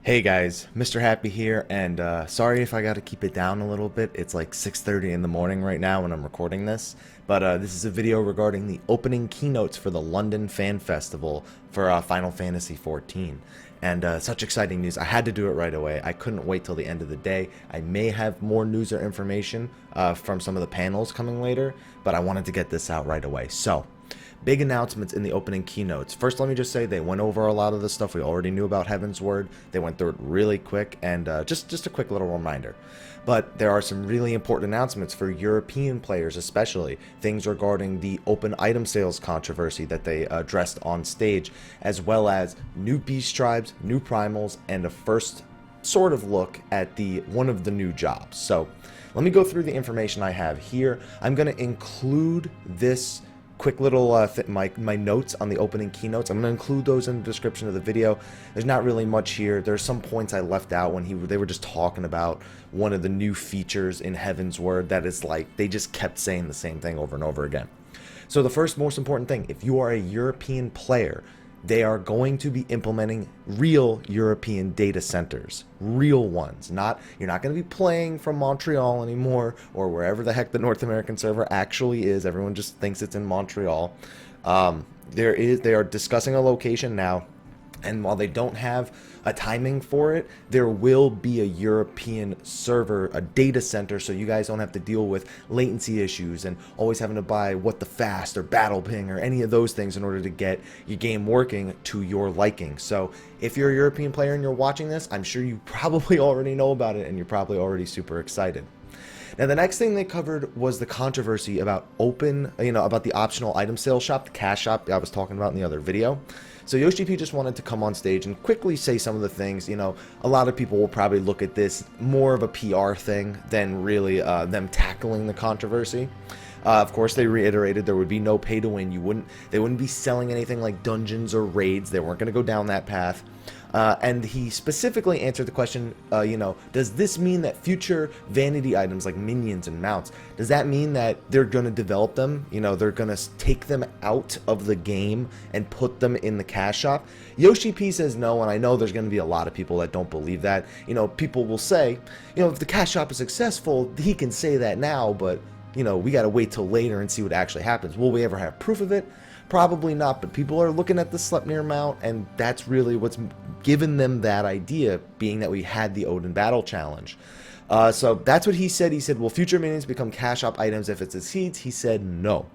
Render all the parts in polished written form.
Hey guys, Mr. Happy here, and sorry if I gotta keep it down a little bit. It's like 6:30 in the morning right now when I'm recording this, but this is a video regarding the opening keynotes for the London Fan Festival for Final Fantasy XIV. And such exciting news. I had to do it right away. I couldn't wait till the end of the day. I may have more news or information from some of the panels coming later, but I wanted to get this out right away. So, big announcements in the opening keynotes. First, let me just say they went over a lot of the stuff we already knew about Heavensward. They went through it really quick, and just a quick little reminder. But there are some really important announcements for European players, especially things regarding the open item sales controversy that they addressed on stage, as well as new beast tribes, new primals, and a first sort of look at the one of the new jobs. So let me go through the information I have here. I'm going to include this quick little my notes on the opening keynotes. I'm going to include those in the description of the video. There's not really much here. There's some points I left out when they were just talking about one of the new features in Heavensward that is like they just kept saying the same thing over and over again. So the first most important thing, if you are a European player, they are going to be implementing real European data centers, real ones. You're not going to be playing from Montreal anymore or wherever the heck the North American server actually is. Everyone just thinks it's in Montreal. They are discussing a location now, and while they don't have a timing for it, there will be a European server, a data center, so you guys don't have to deal with latency issues and always having to buy what the fast or battle ping or any of those things in order to get your game working to your liking. So if you're a European player and you're watching this, I'm sure you probably already know about it and you're probably already super excited. Now, the next thing they covered was the controversy about about the optional item sales shop, the cash shop I was talking about in the other video. So Yoshi P just wanted to come on stage and quickly say some of the things. A lot of people will probably look at this more of a PR thing than really them tackling the controversy. Of course, they reiterated there would be no pay to win. They wouldn't be selling anything like dungeons or raids. They weren't going to go down that path. And he specifically answered the question, does this mean that future vanity items like minions and mounts, does that mean that they're going to develop them? They're going to take them out of the game and put them in the cash shop? Yoshi P says no, and I know there's going to be a lot of people that don't believe that. People will say, if the cash shop is successful, he can say that now, but we got to wait till later and see what actually happens. Will we ever have proof of it? Probably not, but people are looking at the Sleipnir mount, and that's really what's given them that idea, being that we had the Odin Battle Challenge. So that's what he said. He said, will future minions become cash shop items if it succeeds? He said no.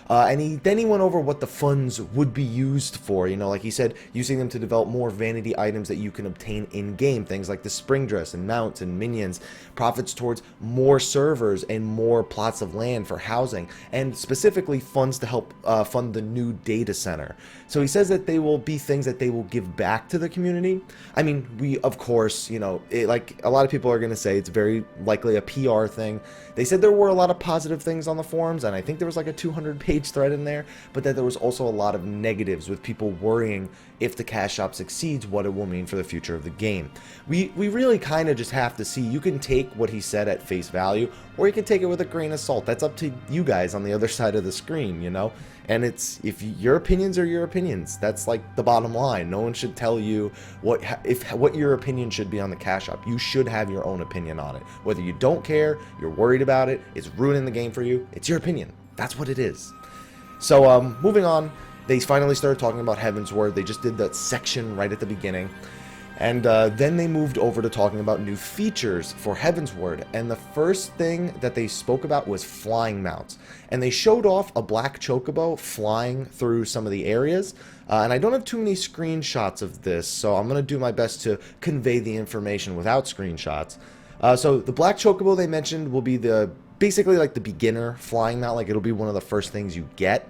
And then he went over what the funds would be used for, like he said, using them to develop more vanity items that you can obtain in-game, things like the spring dress and mounts and minions, profits towards more servers and more plots of land for housing, and specifically funds to help fund the new data center. So he says that they will be things that they will give back to the community. I mean, we, of course, like a lot of people are going to say it's very likely a PR thing. They said there were a lot of positive things on the forums, and I think there was like a 200-page thread in there, but that there was also a lot of negatives with people worrying if the cash shop succeeds, what it will mean for the future of the game. We really kind of just have to see. You can take what he said at face value, or you can take it with a grain of salt. That's up to you guys on the other side of the screen, and it's, if your opinions are your opinions, that's like the bottom line. No one should tell you what your opinion should be on the cash shop. You should have your own opinion on it. Whether you don't care, you're worried about it, it's ruining the game for you, it's your opinion. That's what it is. So moving on, they finally started talking about Heavensward. They just did that section right at the beginning. And then they moved over to talking about new features for Heavensward. And the first thing that they spoke about was flying mounts. And they showed off a black chocobo flying through some of the areas. And I don't have too many screenshots of this, so I'm going to do my best to convey the information without screenshots. So the black chocobo they mentioned will be basically like the beginner flying mount. Like, it'll be one of the first things you get.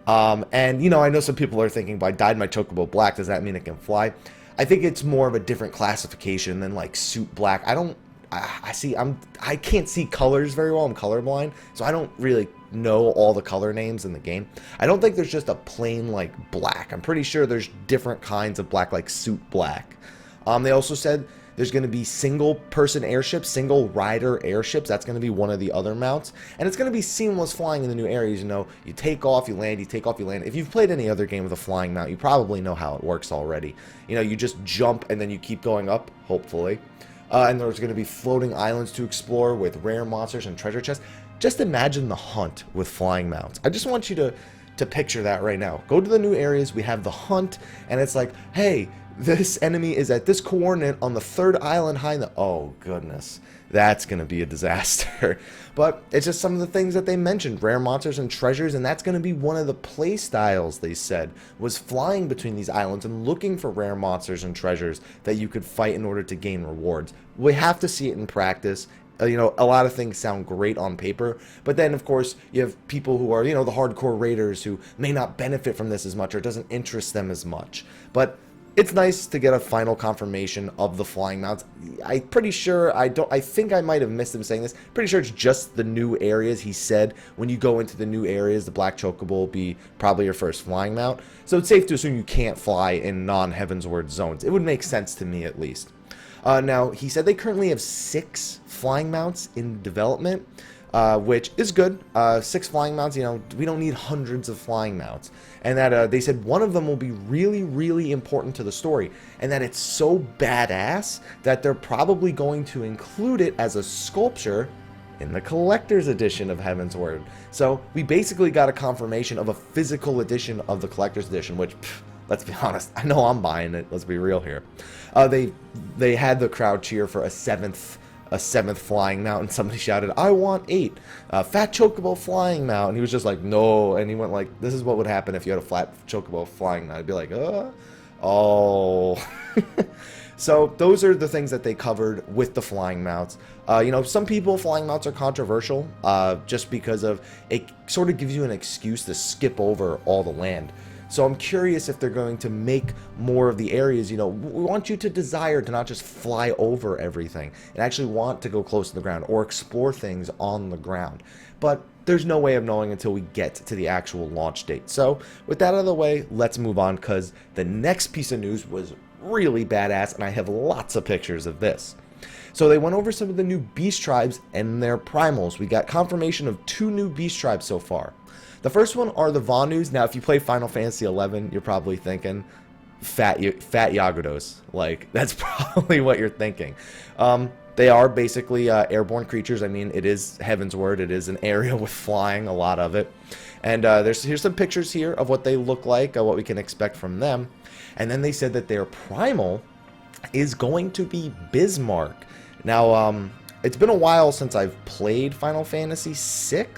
And I know some people are thinking, but I dyed my chocobo black, does that mean it can fly? I think it's more of a different classification than like suit black. I can't see colors very well. I'm colorblind, so I don't really know all the color names in the game. I don't think there's just a plain like black. I'm pretty sure there's different kinds of black, like suit black. They also said There's going to be single-person airships, single-rider airships. That's going to be one of the other mounts. And it's going to be seamless flying in the new areas. You know, you take off, you land, you take off, you land. If you've played any other game with a flying mount, you probably know how it works already. You know, you just jump and then you keep going up, hopefully. And there's going to be floating islands to explore with rare monsters and treasure chests. Just imagine the hunt with flying mounts. I just want you to picture that right now. Go to the new areas, we have the hunt, and it's like, hey, this enemy is at this coordinate on the 3rd island high in the... Oh, goodness. That's going to be a disaster. But it's just some of the things that they mentioned. Rare monsters and treasures, and that's going to be one of the play styles, they said, was flying between these islands and looking for rare monsters and treasures that you could fight in order to gain rewards. We have to see it in practice. You know, a lot of things sound great on paper, but then, of course, you have people who are, you know, the hardcore raiders who may not benefit from this as much or it doesn't interest them as much. But it's nice to get a final confirmation of the flying mounts. I'm pretty sure, I think I might have missed him saying this. Pretty sure it's just the new areas. He said when you go into the new areas, the Black Chocobo will be probably your first flying mount. So it's safe to assume you can't fly in non-Heavensward zones. It would make sense to me, at least. Now, he said they currently have 6 flying mounts in development, which is good. 6 flying mounts, you know, we don't need hundreds of flying mounts. And that they said one of them will be really, really important to the story. And that it's so badass that they're probably going to include it as a sculpture in the collector's edition of Heavensward. So we basically got a confirmation of a physical edition of the collector's edition, which... Let's be honest, I know I'm buying it. Let's be real here. They had the crowd cheer for a seventh flying mount, and somebody shouted, "I want 8 fat chocobo flying mount," and he was just like, "No," and he went like, "This is what would happen if you had a flat chocobo flying mount." I'd be like, oh. So those are the things that they covered with the flying mounts. You know, some people, flying mounts are controversial just because of it sort of gives you an excuse to skip over all the land. So I'm curious if they're going to make more of the areas, you know, we want you to desire to not just fly over everything and actually want to go close to the ground or explore things on the ground. But there's no way of knowing until we get to the actual launch date. So with that out of the way, let's move on, because the next piece of news was really badass and I have lots of pictures of this. So they went over some of the new beast tribes and their primals. We got confirmation of 2 new beast tribes so far. The first one are the Vanus. Now, if you play Final Fantasy XI, you're probably thinking fat Yagudos. Like, that's probably what you're thinking. They are basically airborne creatures. I mean, it is Heavensward. It is an area with flying, a lot of it. And here's some pictures here of what they look like, what we can expect from them. And then they said that their primal is going to be Bismarck. Now, it's been a while since I've played Final Fantasy VI.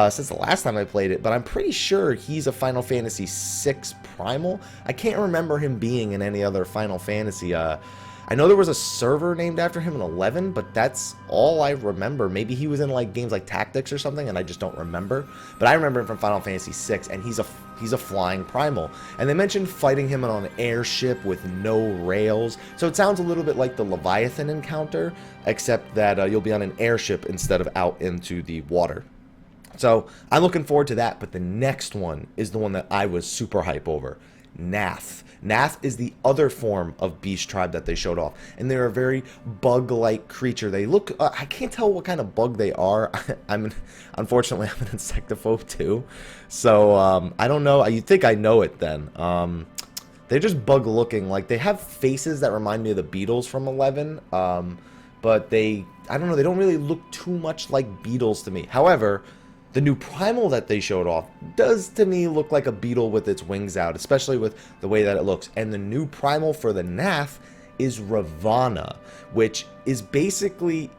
Since the last time I played it, but I'm pretty sure he's a Final Fantasy VI Primal. I can't remember him being in any other Final Fantasy. I know there was a server named after him in 11, but that's all I remember. Maybe he was in like games like Tactics or something, and I just don't remember. But I remember him from Final Fantasy VI, and he's a flying Primal. And they mentioned fighting him on an airship with no rails. So it sounds a little bit like the Leviathan encounter, except that you'll be on an airship instead of out into the water. So I'm looking forward to that, but the next one is the one that I was super hype over. Nath. Nath is the other form of beast tribe that they showed off, and they're a very bug-like creature. They look, I can't tell what kind of bug they are. Unfortunately, I'm an insectophobe too, so I don't know. You'd think I know it then. They're just bug-looking. Like, they have faces that remind me of the beetles from 11, but I don't know, they don't really look too much like beetles to me. However, the new primal that they showed off does to me look like a beetle with its wings out, especially with the way that it looks. And the new primal for the Nath is Ravana, which is basically,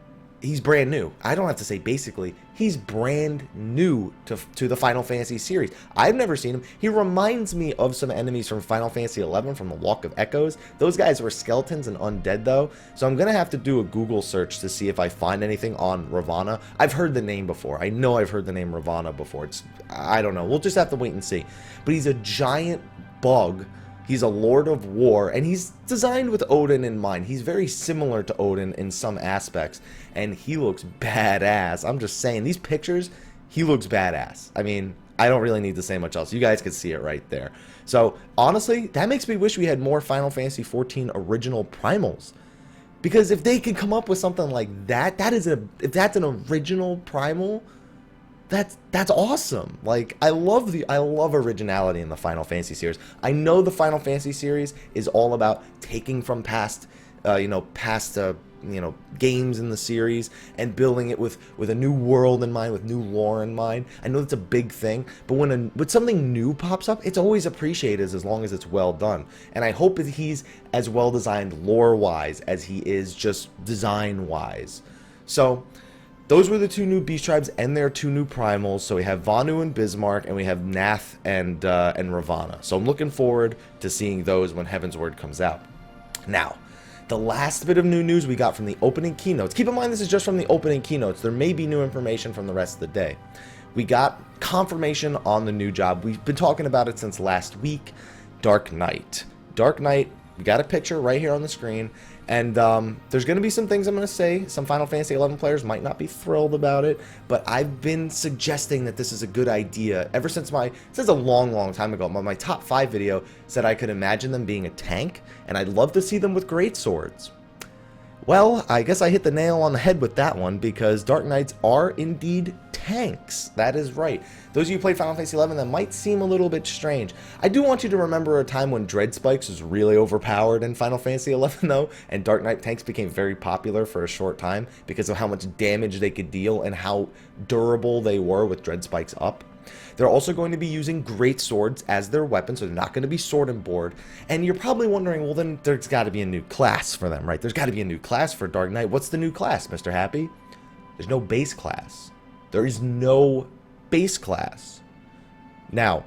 he's brand new. I don't have to say basically, he's brand new to the Final Fantasy series. I've never seen him. He reminds me of some enemies from Final Fantasy XI from the Walk of Echoes. Those guys were skeletons and undead though, so I'm going to have to do a Google search to see if I find anything on Ravana. I've heard the name before. I know I've heard the name Ravana before. I don't know. We'll just have to wait and see. But he's a giant bug. He's a Lord of War, and he's designed with Odin in mind. He's very similar to Odin in some aspects, and he looks badass. I'm just saying, these pictures, he looks badass. I mean, I don't really need to say much else. You guys can see it right there. So, honestly, that makes me wish we had more Final Fantasy XIV original primals, Because if they could come up with something like that, if that's an original Primal, that's awesome. Like, I love originality in the Final Fantasy series. I know the Final Fantasy series is all about taking from past games in the series and building it with a new world in mind, with new lore in mind. I know that's a big thing, but when something new pops up, it's always appreciated as long as it's well done. And I hope that he's as well designed lore-wise as he is just design-wise. So those were the two new Beast Tribes and their two new Primals. So we have Vanu and Bismarck, and we have Nath and Ravana. So I'm looking forward to seeing those when Heavensward comes out. Now, the last bit of new news we got from the opening keynotes. Keep in mind this is just from the opening keynotes. There may be new information from the rest of the day. We got confirmation on the new job. We've been talking about it since last week. Dark Knight. Dark Knight, we got a picture right here on the screen. And there's going to be some things I'm going to say. Some Final Fantasy XI players might not be thrilled about it, but I've been suggesting that this is a good idea ever since a long time ago. My top 5 video said I could imagine them being a tank, and I'd love to see them with great swords. Well, I guess I hit the nail on the head with that one, because Dark Knights are indeed tanks. That is right. Those of you who played Final Fantasy XI, that might seem a little bit strange. I do want you to remember a time when Dread Spikes was really overpowered in Final Fantasy XI, though, and Dark Knight tanks became very popular for a short time because of how much damage they could deal and how durable they were with Dread Spikes up. They're also going to be using great swords as their weapon, so they're not going to be sword and board. And you're probably wondering, well, then there's got to be a new class for them, right? There's got to be a new class for Dark Knight. What's the new class, Mr. Happy? There's no base class. There is no base class. Now,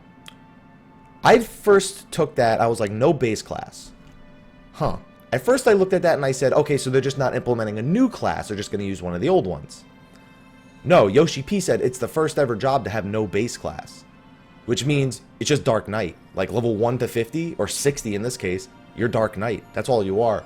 I first took that, I was like, no base class. Huh. At first I looked at that and I said, okay, so they're just not implementing a new class, they're just going to use one of the old ones. No, Yoshi P said it's the first ever job to have no base class, which means it's just Dark Knight. Like level 1 to 50, or 60 in this case, you're Dark Knight. That's all you are.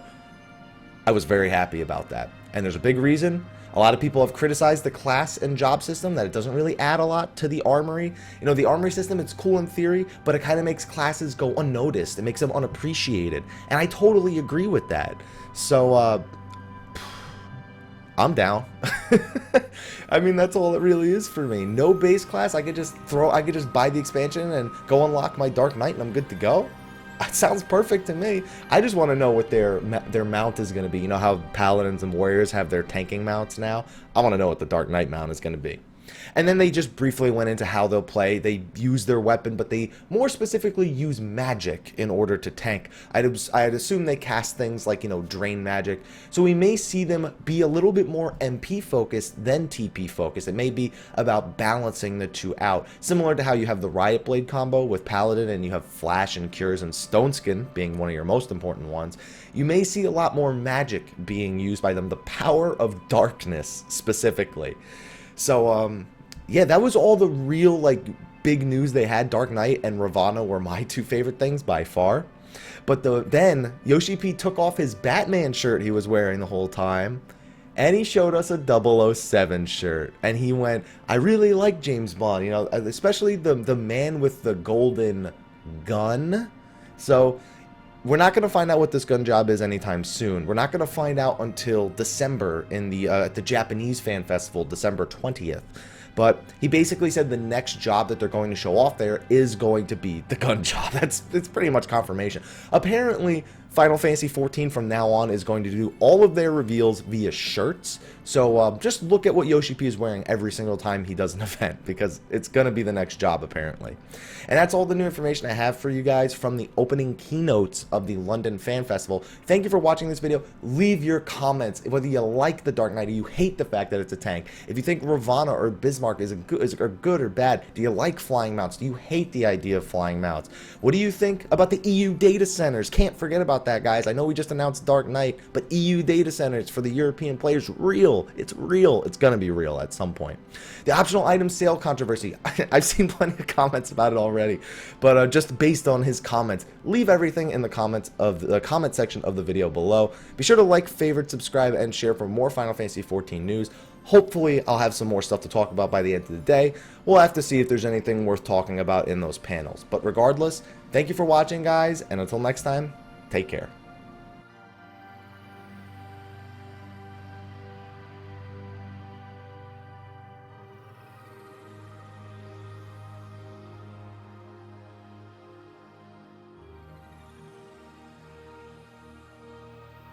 I was very happy about that. And there's a big reason. A lot of people have criticized the class and job system, that it doesn't really add a lot to the armory. You know, the armory system, it's cool in theory, but it kind of makes classes go unnoticed. It makes them unappreciated. And I totally agree with that. So, I'm down. I mean, that's all it really is for me. No base class. I could just buy the expansion and go unlock my Dark Knight and I'm good to go. That sounds perfect to me. I just want to know what their mount is going to be. You know how Paladins and Warriors have their tanking mounts now? I want to know what the Dark Knight mount is going to be. And then they just briefly went into how they'll play. They use their weapon, but they more specifically use magic in order to tank. I'd assume they cast things like, you know, drain magic. So we may see them be a little bit more MP focused than TP focused. It may be about balancing the two out. Similar to how you have the Riot Blade combo with Paladin and you have Flash and Cures and Stone Skin being one of your most important ones. You may see a lot more magic being used by them. The power of darkness specifically. So, yeah, that was all the real, like, big news they had. Dark Knight and Ravana were my two favorite things by far. But then Yoshi P took off his Batman shirt he was wearing the whole time, and he showed us a 007 shirt. And he went, I really like James Bond, you know, especially the man with the golden gun. So we're not going to find out what this gun job is anytime soon. We're not going to find out until December in the Japanese Fan Festival, December 20th. But he basically said the next job that they're going to show off there is going to be the gun job. It's pretty much confirmation. Apparently, Final Fantasy XIV from now on is going to do all of their reveals via shirts. So just look at what Yoshi P is wearing every single time he does an event, because it's going to be the next job apparently. And that's all the new information I have for you guys from the opening keynotes of the London Fan Festival. Thank you for watching this video. Leave your comments, whether you like the Dark Knight or you hate the fact that it's a tank. If you think Ravana or Bismarck are good or bad, do you like flying mounts? Do you hate the idea of flying mounts? What do you think about the EU data centers? Can't forget about that, guys. I know we just announced Dark Knight, but EU data centers for the European players, real. It's real. It's gonna be real at some point. The optional item sale controversy. I've seen plenty of comments about it already, but just based on his comments, leave everything in the comments of the comment section of the video below. Be sure to like, favorite, subscribe, and share for more Final Fantasy XIV news. Hopefully, I'll have some more stuff to talk about by the end of the day. We'll have to see if there's anything worth talking about in those panels. But regardless, thank you for watching, guys, and until next time, take care.